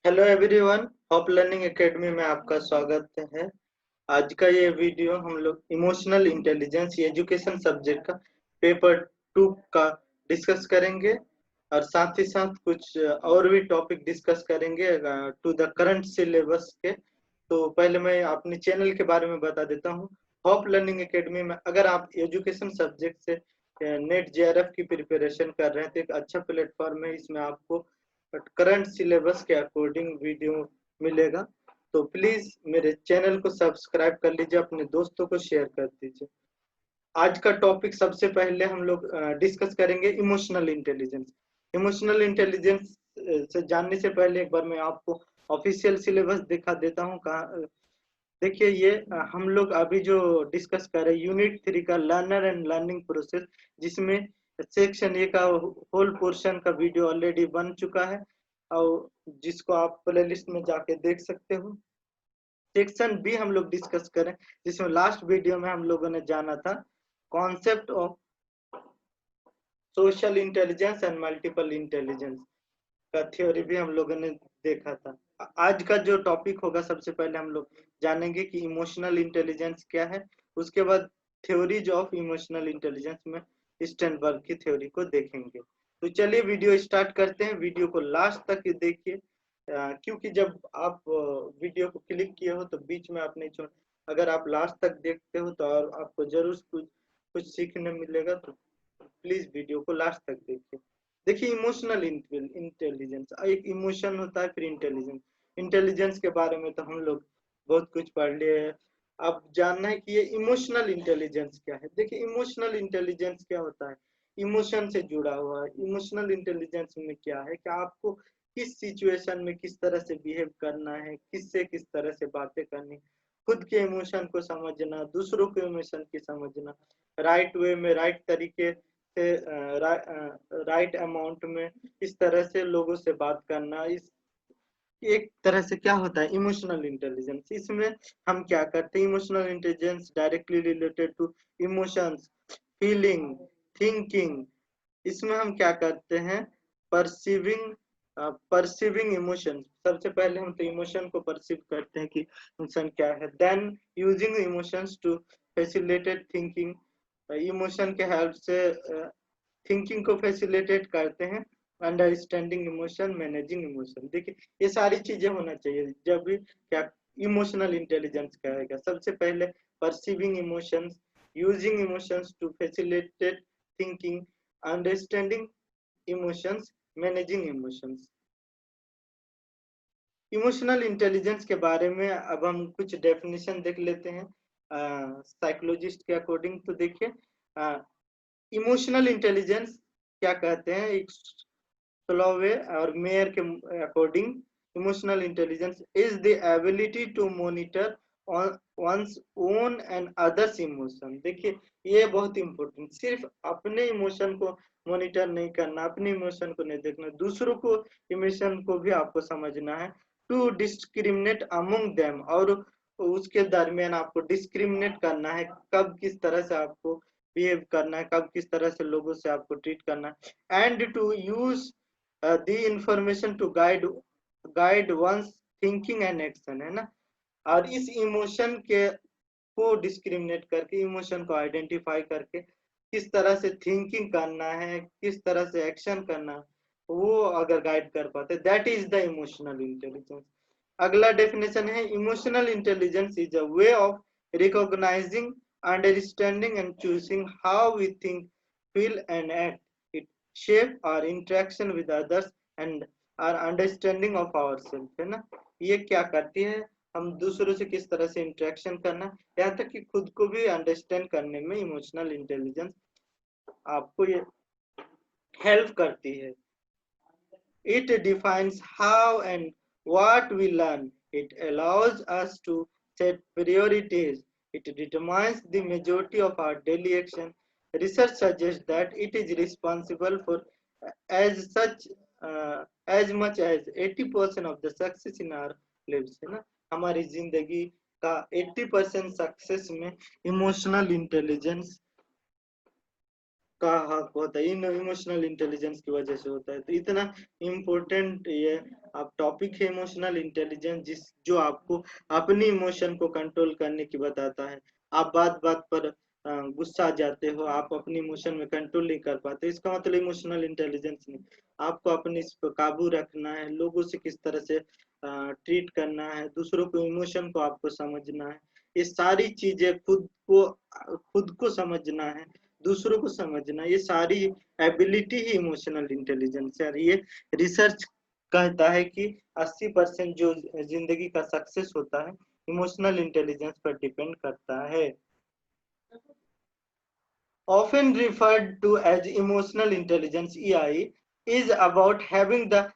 Hello everyone, hop learning academy में आपका स्वागत है। आज का ये वीडियो हम लोग इमोशनल इंटेलिजेंस एजुकेशन सब्जेक्ट का पेपर 2 का डिस्कस करेंगे और साथ ही साथ कुछ और भी टॉपिक डिस्कस करेंगे टू द करंट सिलेबस के। तो पहले मैं अपने चैनल के बारे में बता देता हूँ। हॉप लर्निंग एकेडमी में अगर आप एजुकेशन सब्जेक्ट से नेट जेआरएफ की प्रिपरेशन कर रहे हैं तो एक अच्छा प्लेटफॉर्म है। इसमें आपको करंट सिलेबस के अकॉर्डिंग वीडियो मिलेगा। तो प्लीज मेरे चैनल को सब्सक्राइब कर लीजिए, अपने दोस्तों को शेयर कर दीजिए। आज का टॉपिक सबसे पहले हम लोग डिस्कस करेंगे इमोशनल इंटेलिजेंस। इमोशनल इंटेलिजेंस से जानने से पहले एक बार मैं आपको ऑफिशियल सिलेबस दिखा देता हूँ। कहाँ देखिए, ये हम लोग अभी जो डिस्कस कर रहे हैं यूनिट 3 का लर्नर एंड लर्निंग प्रोसेस, जिसमें सेक्शन ए का होल पोर्शन का वीडियो ऑलरेडी बन चुका है और जिसको आप प्लेलिस्ट में जाके देख सकते हो। सेक्शन बी हम लोग डिस्कस करें, जिसमें लास्ट वीडियो में हम लोगों ने जाना था concept of social intelligence and multiple intelligence का थ्योरी भी हम लोगों ने देखा था। आज का जो टॉपिक होगा, सबसे पहले हम लोग जानेंगे कि इमोशनल इंटेलिजेंस क्या है। उसके बाद थ्योरीज ऑफ इमोशनल इंटेलिजेंस में स्टर्नबर्ग की थ्योरी को देखेंगे। तो चलिए वीडियो स्टार्ट करते हैं। वीडियो को लास्ट तक देखिए, क्योंकि जब आप वीडियो को क्लिक किए हो तो बीच में आप नहीं छोड़। अगर आप लास्ट तक देखते हो तो और आपको जरूर कुछ कुछ सीखने मिलेगा। तो प्लीज वीडियो को लास्ट तक देखिए। देखिए, इमोशनल इंटेलिजेंस एक इमोशन होता है, फिर इंटेलिजेंस। इंटेलिजेंस के बारे में तो हम लोग बहुत कुछ पढ़ लिए हैं। अब जानना है कि ये इमोशनल इंटेलिजेंस क्या है। देखिए, इमोशनल इंटेलिजेंस क्या होता है, इमोशन से जुड़ा हुआ है। इमोशनल इंटेलिजेंस में क्या है कि आपको किस सिचुएशन में किस तरह से बिहेव करना है, किससे किस तरह से बातें करनी, खुद के इमोशन को समझना, दूसरों के इमोशन की समझना, राइट वे में, राइट तरीके से, राइट अमाउंट में इस तरह से लोगों से बात करना। इस एक तरह से क्या होता है इमोशनल इंटेलिजेंस। इसमें हम क्या करते हैं, emotional intelligence directly related to emotions, feeling, thinking. इसमें हम क्या करते हैं, परसीविंग परसीविंग इमोशन। सबसे पहले हम तो इमोशन को परसीव करते हैं कि इमोशन क्या है, then using emotions to facilitate thinking. Emotion के हेल्प से थिंकिंग को फैसिलिटेट करते हैं। Understanding emotion, managing emotion. देखिए, ये सारी चीजें होना चाहिए जब भी क्या इमोशनल इंटेलिजेंस कहेगा। सबसे पहले perceiving emotions, using emotions to facilitate thinking, understanding emotions, managing emotions. Emotional intelligence के बारे में अब हम कुछ डेफिनेशन देख लेते हैं साइकोलॉजिस्ट के अकॉर्डिंग। तो देखिए, इमोशनल इंटेलिजेंस क्या कहते हैं, एक स्लोवे और मेयर के according emotional intelligence is the ability to monitor one's own and others emotion. देखिए, ये बहुत इंपॉर्टेंट, सिर्फ अपने इमोशन को मॉनिटर नहीं करना, अपने इमोशन को नहीं देखना, दूसरों को इमोशन को भी आपको समझना है। टू डिस्क्रिमिनेट अमंग देम, और उसके दरमियान आपको डिस्क्रिमिनेट करना है, कब किस तरह से आपको बिहेव करना है, कब किस तरह से लोगों से आपको ट्रीट करना है। And to use the information to guide one's thinking and action, है ना। और इस इमोशन के को डिस्क्रिमिनेट करके, इमोशन को आइडेंटिफाई करके किस तरह से थिंकिंग करना है, किस तरह से एक्शन करना है, वो अगर गाइड कर पाते, that is the emotional intelligence. अगला डेफिनेशन है, emotional intelligence is a way of recognising, understanding and choosing how we think, feel and act. It shape our interaction with others and our understanding of ourself, है ना। ये क्या करती है, हम दूसरों से किस तरह से इंटरेक्शन करना, यहाँ तक कि खुद को भी अंडरस्टैंड करने में इमोशनल इंटेलिजेंस आपको ये हेल्प करती है। It defines how and what we learn. It allows us to set priorities. It determines the majority of our daily action. Research suggests that it is responsible for as such as much as 80% of the success in our lives, है ना। हमारी जिंदगी का 80% success में emotional intelligence का हक होता है, इन इमोशनल इंटेलिजेंस की वजह से होता है। तो इतना इम्पोर्टेंट ये आप टॉपिक है इमोशनल इंटेलिजेंस, जो आपको अपनी इमोशन को कंट्रोल करने की बताता है। आप बात बात पर गुस्सा आ जाते हो, आप अपनी इमोशन में कंट्रोल नहीं कर पाते, इसका मतलब इमोशनल इंटेलिजेंस नहीं। आपको अपने इस पर काबू रखना है, लोगों से किस तरह से ट्रीट करना है, दूसरों को इमोशन को आपको समझना है। ये सारी चीजें खुद को समझना है, दूसरों को समझना, ये सारी एबिलिटी ही इमोशनल इंटेलिजेंस है। ये रिसर्च कहता है कि 80% जो जिंदगी का सक्सेस होता है इमोशनल इंटेलिजेंस पर डिपेंड करता है। Often referred to as emotional intelligence, EI, is about having the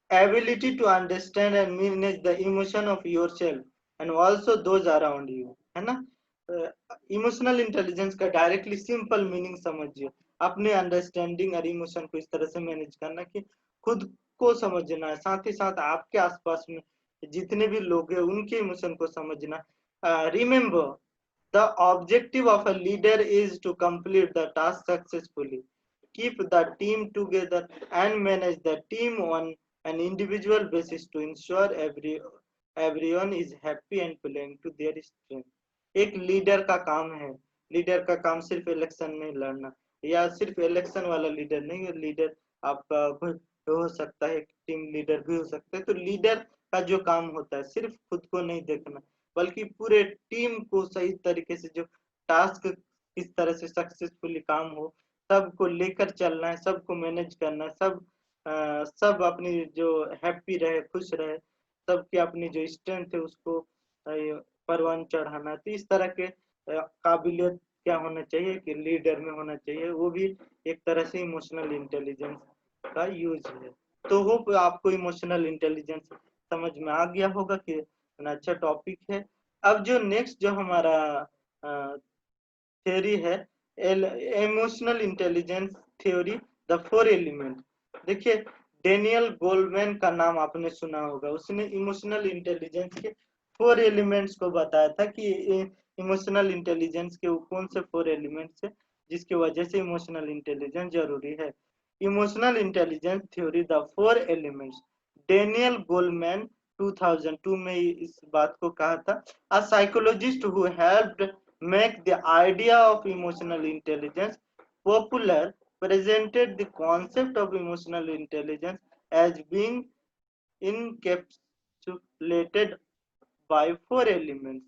ability to understand and manage the emotion of yourself and also those around you, है ना। इमोशनल इंटेलिजेंस का directly simple meaning समझिए, अपने understanding और emotion को इस तरह से मैनेज करना कि खुद को समझना है, साथ ही साथ आपके आसपास में जितने भी लोग हैं उनके इमोशन को समझना। Remember, the objective of a leader is to complete the task successfully, keep the team together, and manage the team on an individual basis to ensure everyone is happy and playing to their strength. एक leader का काम है, leader का काम सिर्फ election में लड़ना, या सिर्फ इलेक्शन वाला लीडर नहीं, लीडर आपका हो सकता है, टीम लीडर भी हो सकता है। तो लीडर का जो काम होता है सिर्फ खुद को नहीं देखना, बल्कि पूरे टीम को सही तरीके से जो टास्क किस तरह से सक्सेसफुली काम हो, सबको लेकर चलना है, सबको मैनेज करना है, सब अपनी जो हैप्पी रहे, खुश रहे, सबकी अपनी जो स्ट्रेंथ है उसको परवान चढ़ाना। तो इस तरह के काबिलियत क्या होना चाहिए कि लीडर में होना चाहिए, वो भी एक तरह से इमोशनल इंटेलिजेंस का यूज है। तो होप आपको इमोशनल इंटेलिजेंस समझ में आ गया होगा कि अच्छा टॉपिक है। अब जो नेक्स्ट जो हमारा थ्योरी है, emotional intelligence theory, the four element. देखिए, डेनियल गोलमैन का नाम आपने सुना होगा, उसने इमोशनल इंटेलिजेंस के फोर एलिमेंट्स को बताया था कि इमोशनल इंटेलिजेंस के कौन से फोर एलिमेंट्स है जिसकी वजह से इमोशनल इंटेलिजेंस जरूरी है। Emotional intelligence theory, the four elements, Daniel Goleman 2002 में इस बात को कहा था। A psychologist who helped make the idea of emotional intelligence popular, presented the concept of emotional intelligence as being encapsulated by four elements.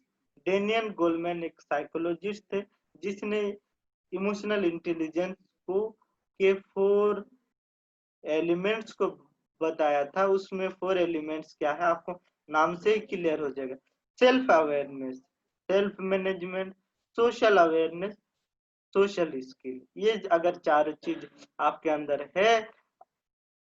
Daniel Goleman एक psychologist थे जिसने emotional intelligence को के फोर एलिमेंट्स को बताया था। उसमें फोर एलिमेंट्स क्या है आपको नाम से ही क्लियर हो जाएगा। Self awareness, self management, social awareness, social skill. ये अगर चार चीज आपके अंदर है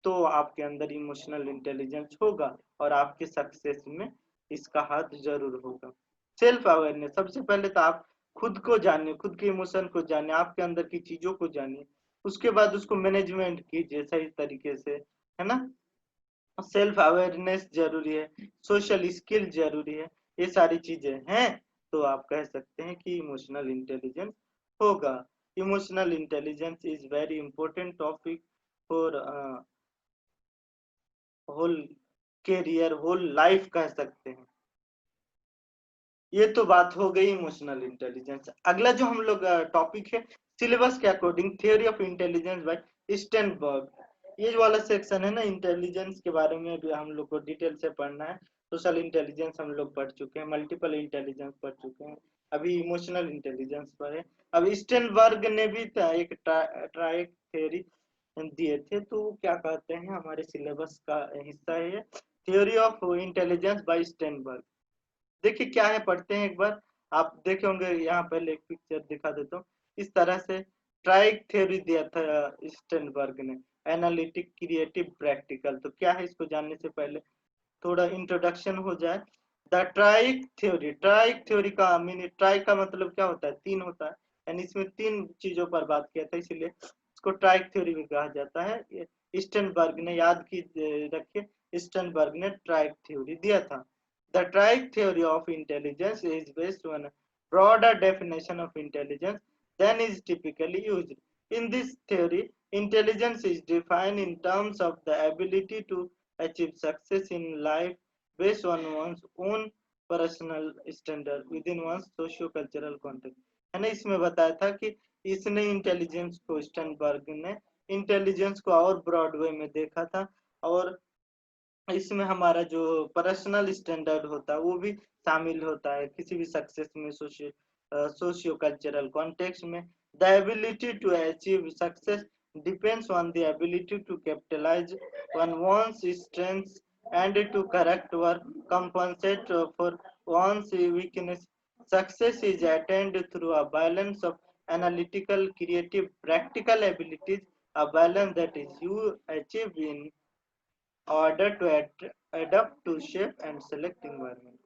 तो आपके अंदर इमोशनल इंटेलिजेंस होगा और आपके सक्सेस में इसका हाथ जरूर होगा। सेल्फ अवेयरनेस, सबसे पहले तो आप खुद को जानिए, खुद के इमोशन को जानिए, आपके अंदर की चीजों को जानिए, उसके बाद उसको मैनेजमेंट कीजिए सही तरीके से, है ना। सेल्फ अवेयरनेस जरूरी है, सोशल स्किल जरूरी है, ये सारी चीजें हैं तो आप कह सकते हैं कि इमोशनल इंटेलिजेंस होगा। Emotional intelligence is very important topic for whole career, whole life कह सकते हैं। ये तो बात हो गई इमोशनल इंटेलिजेंस। अगला जो हम लोग टॉपिक है, सिलेबस के according theory of intelligence by Sternberg. ये वाला सेक्शन है ना, इंटेलिजेंस के बारे में भी हम लोग को डिटेल से पढ़ना है। सोशल इंटेलिजेंस हम लोग पढ़ चुके हैं, मल्टीपल इंटेलिजेंस पढ़ चुके हैं, अभी इमोशनल इंटेलिजेंस पर है। अब स्टेनबर्ग ने भी एक ट्राइक थ्योरी दिए थे, तो क्या कहते हैं हमारे सिलेबस का हिस्सा है theory of intelligence by Steinberg. देखिए क्या है, पढ़ते हैं एक बार। आप देखे होंगे, यहाँ पहले एक पिक्चर दिखा देता हूँ। इस तरह से ट्राइक थ्योरी दिया था स्टेनबर्ग ने, एनालिटिक, क्रिएटिव, प्रैक्टिकल। तो क्या है, इसको जानने से पहले थोड़ा इंट्रोडक्शन हो जाए। The triarchic theory, triarchic theory का मीनिंग, ट्राइक का मतलब क्या होता है, तीन होता है, यानी इसमें तीन चीजों पर बात किया था, इसीलिए इसको ट्राइक थ्योरी भी कहा जाता है। स्टेनबर्ग ने, याद की रखिए, स्टेनबर्ग ने ट्राइक थ्योरी दिया था। The trike theory of intelligence is based on a broader definition of intelligence than is typically used. In this theory, intelligence is defined in terms of the ability to achieve success in life based on one's own personal standard with in one socio cultural context, है ना। इसमें बताया था कि इसने intelligence को, Sternberg ने intelligence को और ब्रॉड वे में देखा था, और इसमें हमारा जो पर्सनल स्टैंडर्ड होता है वो भी शामिल होता है किसी भी सक्सेस में, सोशियो कल्चरल कॉन्टेक्स्ट में। The ability to achieve success depends on the ability to capitalize on one's strengths and to correct or compensate for one's weakness. Success is attained through a balance of analytical, creative, practical abilities, a balance that is you achieve in order to adapt to shape and select environment.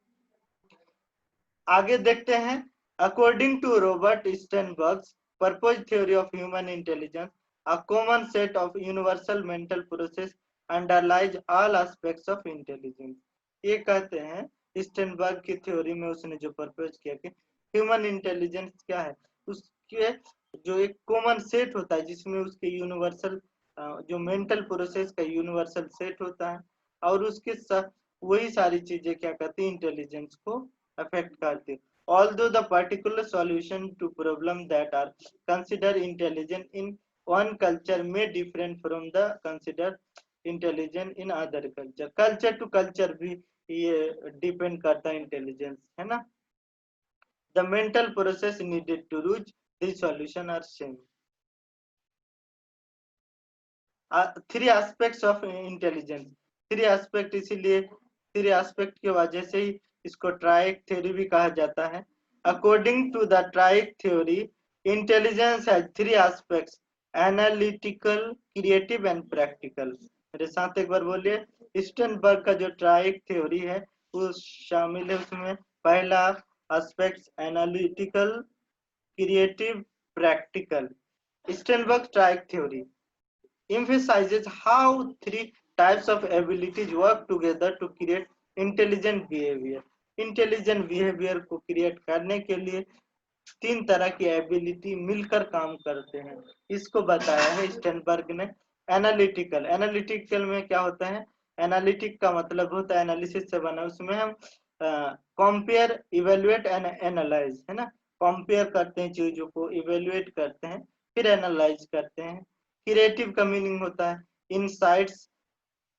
आगे देखते हैं, according to Robert Sternberg's purpose theory of human intelligence, a common set of universal mental process underlies all aspects of intelligence. ये कहते हैं Sternberg की theory में उसने जो प्रपोज किया कि ह्यूमन इंटेलिजेंस क्या है, उसके जो एक कॉमन सेट होता है जिसमें उसके यूनिवर्सल जो मेंटल प्रोसेस का यूनिवर्सल सेट होता है, और उसके साथ वही सारी चीजें क्या करती है, इंटेलिजेंस को अफेक्ट करती है. Although the particular solution to problem that are considered intelligent in one culture may different from the considered intelligent in other culture. Culture to culture भी ये डिपेंड करता है इंटेलिजेंस, है ना. The mental process needed to reach the solution are same. Three aspects of intelligence. Three aspect, इसीलिए three aspect की वजह से ही इसको ट्राइक थ्योरी भी कहा जाता है. According to the triarchic theory, intelligence has three aspects, analytical, creative and practical. मेरे साथ एक बार बोलिए. स्टर्नबर्ग का जो ट्राइक थ्योरी है वो शामिल है उसमें पहला aspect analytical, creative, practical. Sternberg triarchic theory emphasizes how three types of abilities work together to create intelligent behavior. Intelligent behaviour को क्रिएट करने के लिए तीन तरह की एबिलिटी मिलकर काम करते हैं, इसको बताया है स्टर्नबर्ग ने. एनालिटिकल, एनालिटिकल में क्या होता है, एनालिटिक का मतलब होता है एनालिसिस से बना, उसमें हम कंपेयर, इवेल्युएट एंड एनालाइज, है ना. कंपेयर करते हैं चीजों को, इवेल्युएट करते हैं, फिर एनालाइज करते हैं. क्रिएटिव का मीनिंग होता है insights,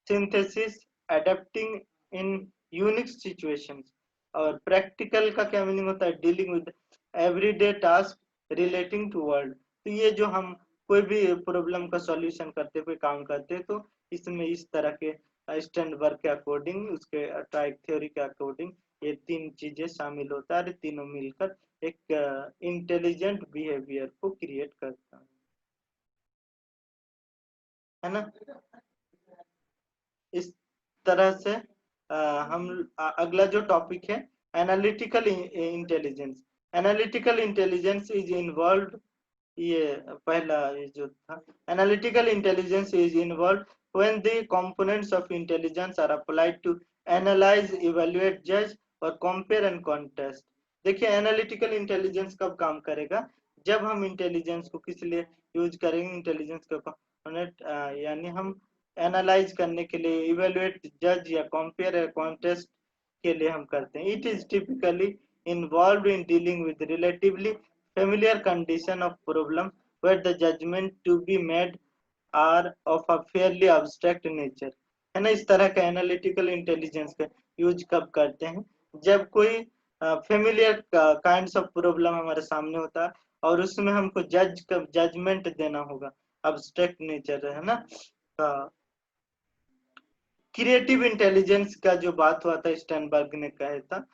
synthesis, adapting in unique situations. और प्रैक्टिकल का क्या मीनिंग होता है, dealing with everyday task relating to world. तो ये जो हम कोई भी प्रॉब्लम का सॉल्यूशन करते, कोई काम करते, तो इसमें इस तरह के स्टर्नबर्ग के अकॉर्डिंग, उसके ट्राइक थ्योरी के अकॉर्डिंग ये तीन चीजें शामिल होता है, तीनों मिलकर एक इंटेलिजेंट बिहेवियर को क्रिएट करता है ना. इस तरह से हम अगला जो टॉपिक है analytical intelligence. Analytical intelligence is involve, ये पहला ये जो था, analytical intelligence is involve when the components of intelligence are applied to analyze, evaluate, judge और compare and contrast. देखिए एनालिटिकल इंटेलिजेंस कब काम करेगा, जब हम इंटेलिजेंस को किस लिए यूज करेंगे, इंटेलिजेंस का कंपोनेंट यानी हम एनालाइज करने के लिए, इवेल्युएट, जज या कंपेयर या कॉन्टेस्ट के लिए हम करते हैं. It is typically involved in dealing with relatively familiar condition of problem where the judgment to be made are of a fairly abstract nature, है ना. इस तरह का एनालिटिकल इंटेलिजेंस का यूज कब करते हैं, जब कोई फेमिलियर काइंड्स ऑफ प्रॉब्लम हमारे सामने होता है और उसमें हमको जजमेंट देना होगा, अब्स्ट्रैक्ट नेचर, है ना. क्रिएटिव इंटेलिजेंस का जो बात हुआ था स्टर्नबर्ग ने कहा था,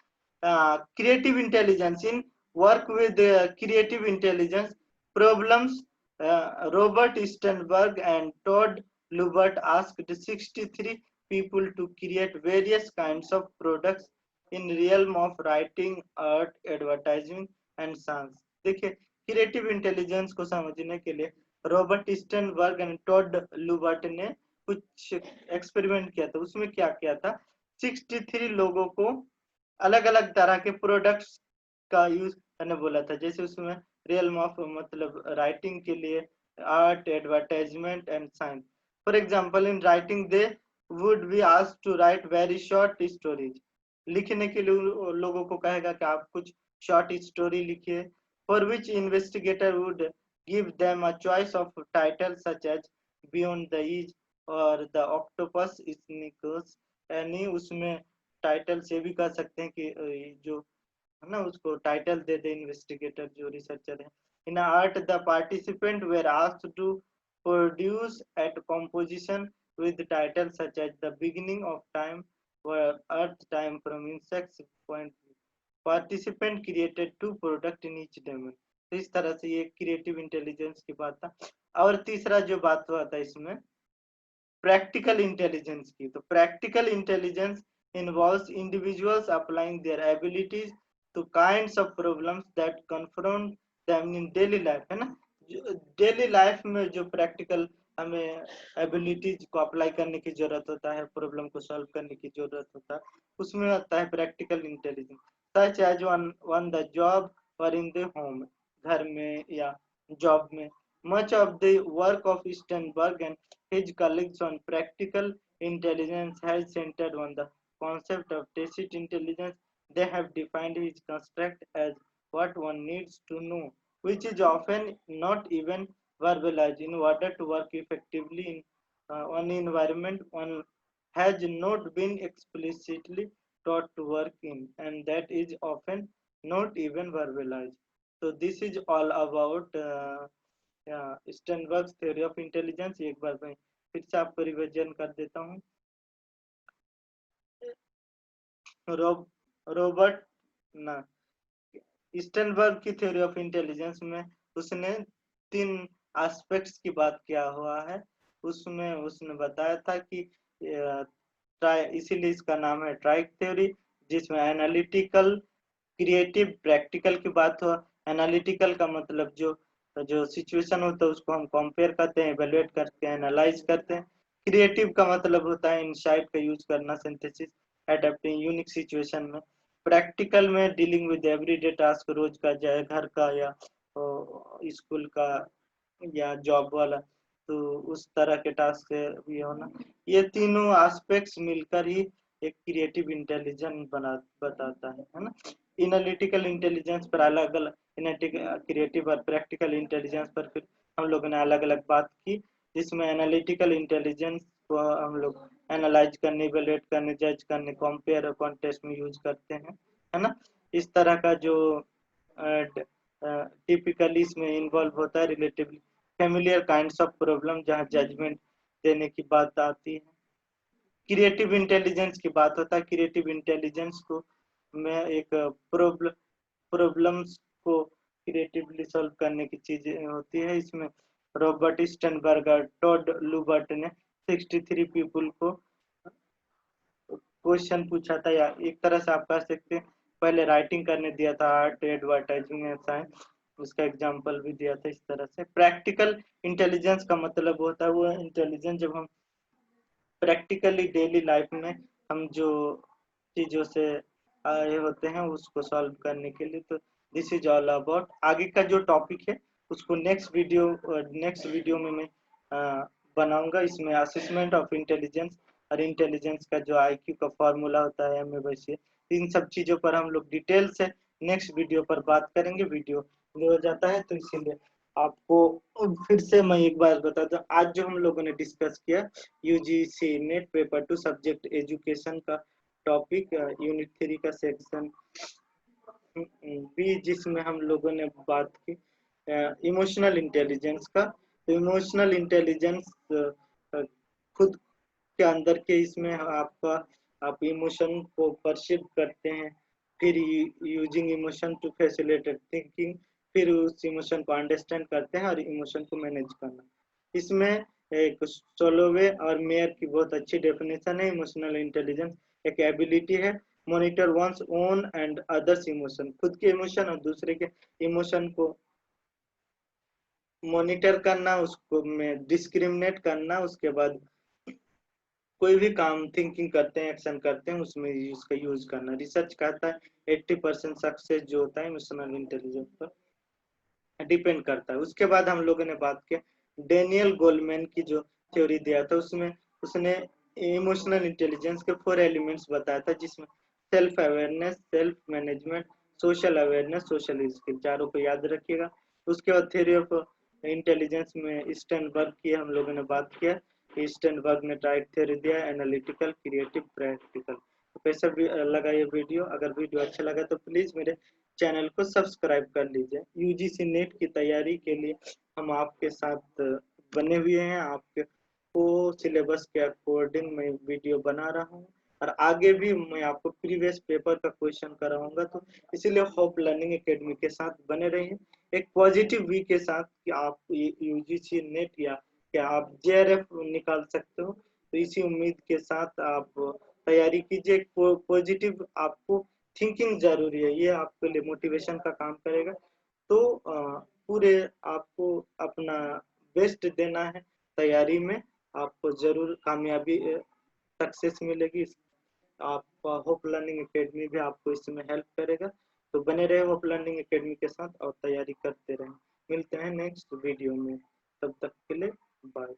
creative intelligence in work with creative intelligence problems. Robert Sternberg and Todd Lubert asked 63 people to create various kinds of products in realm of writing, art, advertising and science. देखिए creative intelligence को समझने के लिए Robert Sternberg and Tod लुबर्ट ने कुछ experiment किया था. उसमें क्या किया था, 63 लोगों को अलग अलग तरह के प्रोडक्ट्स का यूज करने बोला था. जैसे उसमें रियल ऑफ मतलब राइटिंग के लिए, art, advertisement and science. For example in writing they would be asked to write very short stories. लिखने के लिए लोगों को कहेगा कि आप कुछ शॉर्ट स्टोरी लिखिए, for which investigator would give them a choice of title such as Beyond the Edge और The Octopus Sneakers. यानी उसमें टाइटल से भी कह सकते हैं कि जो है ना उसको टाइटल दे दे इन्वेस्टिगेटर जो रिसर्चर है. In art, the participant were asked to produce at composition with titles such as The Beginning of Time or Earth Time from insects point view. Participant created two product in each domain. तो इस तरह से ये creative intelligence की बात था. और तीसरा जो बात हुआ था इसमें प्रैक्टिकल इंटेलिजेंस की. तो practical intelligence involves individuals applying their abilities to kinds of problems that confront them in daily life, है ना. डेली लाइफ में जो प्रैक्टिकल हमें एबिलिटीज को अप्लाई करने की जरूरत होता है, प्रॉब्लम को सॉल्व करने की जरूरत होता है, उसमें आता है practical intelligence. Such as on the job और इन द होम, घर में या जॉब में. Much of the work of Sternberg and his colleagues on practical intelligence has centered on the concept of tacit intelligence. They have defined his construct as what one needs to know, which is often not even verbalized in order to work effectively in an environment one has not been explicitly taught to work in, and that is often not even verbalized. So this is all about Sternberg theory of intelligence. एक बार मैं फिर से आपको revision कर देता हूँ. Robert ना Sternberg की थ्योरी ऑफ इंटेलिजेंस में उसने 3 एस्पेक्ट्स की बात किया हुआ है. उसमें उसने बताया था कि इसीलिए इसका नाम है ट्राइक थ्योरी, जिसमें एनालिटिकल, क्रिएटिव, प्रैक्टिकल की बात हुआ. एनालिटिकल का मतलब जो सिचुएशन होता है उसको हम कंपेयर करते हैं, इवैल्यूएट करते हैं, एनालाइज करते हैं. क्रिएटिव का मतलब होता है इनसाइट का यूज करना, सिंथेसिस, एडेप्टिंग यूनिक सिचुएशन में. प्रैक्टिकल में डीलिंग विद एवरीडे टास्क, रोज का चाहे घर का या स्कूल का या जॉब वाला, तो उस तरह के टास्क भी होना. ये तीनों एस्पेक्ट्स मिलकर ही एक क्रिएटिव इंटेलिजेंस बताता है ना. एनालिटिकल इंटेलिजेंस पर अलग अलग, क्रिएटिव और प्रैक्टिकल इंटेलिजेंस पर फिर हम लोगों ने अलग अलग बात की, जिसमें एनालिटिकल इंटेलिजेंस को हम लोग एनालाइज करने, इवैल्यूएट करने, जज करने, कंपेयर और कॉन्टेस्ट में यूज करते हैं, है ना. इस तरह का जो टिपिकली इसमें इन्वॉल्व होता है relatively familiar kinds of problem, जहाँ जजमेंट देने की बात आती है. क्रिएटिव इंटेलिजेंस की बात होता है. क्रिएटिव इंटेलिजेंस को में एक प्रॉब्लम्स को क्रिएटिवली सॉल्व करने की चीजें होती है. इसमें रॉबर्ट स्टर्नबर्ग और टॉड लुबर्ट ने 63 पीपल को क्वेश्चन पूछा था, या एक तरह से आप कह सकते हैं पहले राइटिंग करने दिया था, आर्ट, एडवर्टाइजिंग, ऐसा है, उसका एग्जांपल भी दिया था. इस तरह से प्रैक्टिकल इंटेलिजेंस का मतलब होता है वो इंटेलिजेंस जब हम प्रैक्टिकली डेली लाइफ में हम जो चीजों से आए होते हैं उसको सॉल्व करने के लिए. तो दिस इज ऑल अबाउट. आगे का जो टॉपिक है उसको नेक्स्ट वीडियो में मैं बनाऊंगा. इसमें असेसमेंट ऑफ इंटेलिजेंस और इंटेलिजेंस का जो आईक्यू का फॉर्मूला होता है हमें, वैसे इन सब चीजों पर हम लोग डिटेल से नेक्स्ट वीडियो पर बात करेंगे. वीडियो हो जाता है तो इसीलिए आपको फिर से मैं एक बार बता दूं, आज जो हम लोगों ने डिस्कस किया UGC net paper 2 subject education का टॉपिक यूनिट 3 का सेक्शन बी, जिसमें हम लोगों ने बात की इमोशनल इंटेलिजेंस का. तो इमोशनल इंटेलिजेंस खुद के अंदर के इसमें आप इमोशन को परसीव करते हैं, फिर using emotion to facilitate thinking, फिर उस इमोशन को अंडरस्टैंड करते हैं और इमोशन को मैनेज करना. इसमें एक सोलोवे और मेयर की बहुत अच्छी डेफिनेशन है. इमोशनल इंटेलिजेंस एक एबिलिटी है monitor one's own and others emotion, खुद के इमोशन और दूसरे के इमोशन को मॉनिटर करना, उसको में डिस्क्रिमिनेट करना, उसके बाद कोई भी काम थिंकिंग करते हैं, एक्शन करते हैं, उसमें इसका यूज करना. रिसर्च कहता है 80% सक्सेस जो होता है इमोशनल इंटेलिजेंस पर डिपेंड करता है. उसके बाद हम लोगों ने बात किया डेनियल गोलमैन की जो थ्योरी दिया था, उसमें उसने इमोशनल इंटेलिजेंस के 4 एलिमेंट्स बताया था, जिसमें self awareness, self management, social awareness, social skill, चारों को याद रखिएगा। उसके बाद थ्योरी ऑफ इंटेलिजेंस में स्टर्नबर्ग की हम लोगों ने बात किया। स्टर्नबर्ग ने ट्राइड थ्योरी दिया, एनालिटिकल, क्रिएटिव, प्रैक्टिकल। तो कैसा भी लगा ये वीडियो? अगर वीडियो अच्छा लगा तो प्लीज मेरे चैनल को सब्सक्राइब कर लीजिए। यूजीसी नेट की तैयारी के लिए हम आपके साथ बने हुए हैं। आपके को सिलेबस के अकॉर्डिंग मैं वीडियो बना रहा हूँ, और आगे भी मैं आपको प्रीवियस पेपर का क्वेश्चन कराऊंगा। तो इसीलिए होप लर्निंग एकेडमी के साथ बने रहिए, एक पॉजिटिव वी के साथ कि आप यूजीसी नेट या क्या आप जेआरएफ निकाल सकते हो। तो इसी उम्मीद के साथ आप तैयारी कीजिए। पॉजिटिव आपको थिंकिंग जरूरी है, ये आपके लिए मोटिवेशन का काम करेगा। तो पूरे आपको अपना बेस्ट देना है तैयारी में, आपको जरूर कामयाबी सक्सेस मिलेगी। आप होप लर्निंग एकेडमी भी आपको इसमें हेल्प करेगा। तो बने रहे होप लर्निंग एकेडमी के साथ और तैयारी करते रहें। मिलते हैं नेक्स्ट वीडियो में, तब तक के लिए बाय।